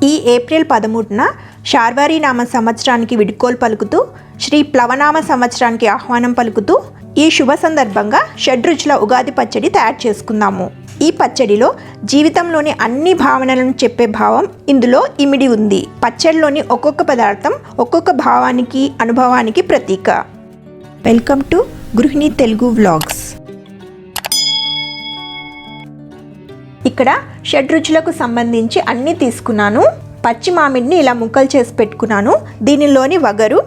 ఈ ఏప్రిల్ 13న శార్వారి నామ సంవత్సరానికి విడుకోలు పలుకుతూ శ్రీ ప్లవనామ సంవత్సరానికి ఆహ్వానం పలుకుతూ ఈ శుభ సందర్భంగా షడ్రుచుల ఉగాది పచ్చడి తయారు చేసుకుందాము. ఈ పచ్చడిలో జీవితంలోని అన్ని భావనలను చెప్పే భావం ఇందులో ఇమిడి ఉంది. పచ్చడిలోని ఒక్కొక్క పదార్థం ఒక్కొక్క భావానికి అనుభవానికి ప్రతీక. వెల్కమ్ టు గృహిణి తెలుగు వ్లాగ్స్. ఇక్కడ షడ్రుచులకు సంబంధించి అన్నీ తీసుకున్నాను. పచ్చి మామిడిని ఇలా ముక్కలు చేసి పెట్టుకున్నాను. దీనిలోని వగరు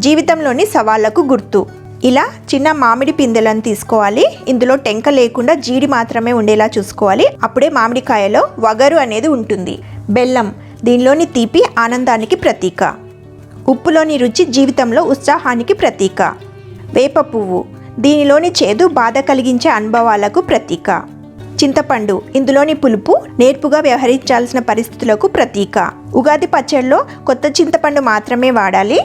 జీవితంలోని సవాళ్లకు గుర్తు. ఇలా చిన్న మామిడి పిందెలను తీసుకోవాలి. ఇందులో టెంక లేకుండా జీడి మాత్రమే ఉండేలా చూసుకోవాలి. అప్పుడే మామిడికాయలో వగరు అనేది ఉంటుంది. బెల్లం దీనిలోని తీపి ఆనందానికి ప్రతీక. ఉప్పులోని రుచి జీవితంలో ఉత్సాహానికి ప్రతీక. వేప పువ్వు దీనిలోని చేదు బాధ కలిగించే అనుభవాలకు ప్రతీక. చింతపండు ఇందులోని పులుపు నేర్పుగా వ్యవహరించాల్సిన పరిస్థితులకు ప్రతీక. ఉగాది పచ్చడిలో కొత్త చింతపండు మాత్రమే వాడాలి.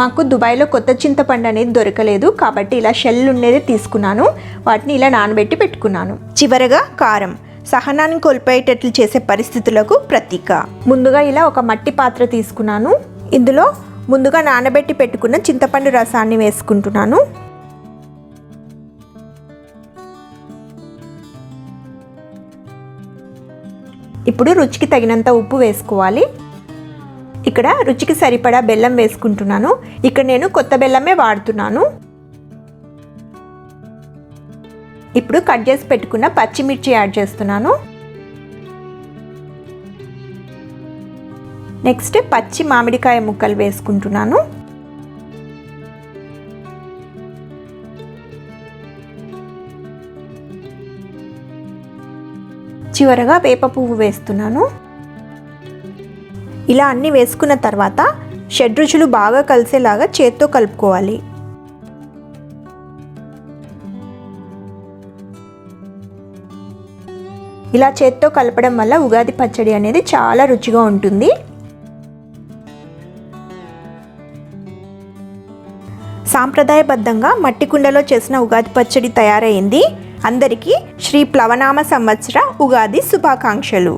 మాకు దుబాయ్లో కొత్త చింతపండు అనేది దొరకలేదు కాబట్టి ఇలా షెల్ ఉండేది తీసుకున్నాను. వాటిని ఇలా నానబెట్టి పెట్టుకున్నాను. చివరగా కారం సహనాన్ని కోల్పోయేటట్లు చేసే పరిస్థితులకు ప్రతీక. ముందుగా ఇలా ఒక మట్టి పాత్ర తీసుకున్నాను. ఇందులో ముందుగా నానబెట్టి పెట్టుకున్న చింతపండు రసాన్ని వేసుకుంటున్నాను. ఇప్పుడు రుచికి తగినంత ఉప్పు వేసుకోవాలి. ఇక్కడ రుచికి సరిపడా బెల్లం వేసుకుంటున్నాను. ఇక్కడ నేను కొత్త బెల్లమే వాడుతున్నాను. ఇప్పుడు కట్ చేసి పెట్టుకున్న పచ్చిమిర్చి యాడ్ చేస్తున్నాను. నెక్స్ట్ పచ్చి మామిడికాయ ముక్కలు వేసుకుంటున్నాను. చివరగా వేప పువ్వు వేస్తున్నాను. ఇలా అన్నీ వేసుకున్న తర్వాత షడ్రుచులు బాగా కలిసేలాగా చేత్తో కలుపుకోవాలి. ఇలా చేత్తో కలపడం వల్ల ఉగాది పచ్చడి అనేది చాలా రుచిగా ఉంటుంది. సాంప్రదాయబద్ధంగా మట్టి కుండలో చేసిన ఉగాది పచ్చడి తయారైంది. అందరికీ శ్రీ ప్లవనామ సంవత్సర ఉగాది శుభాకాంక్షలు.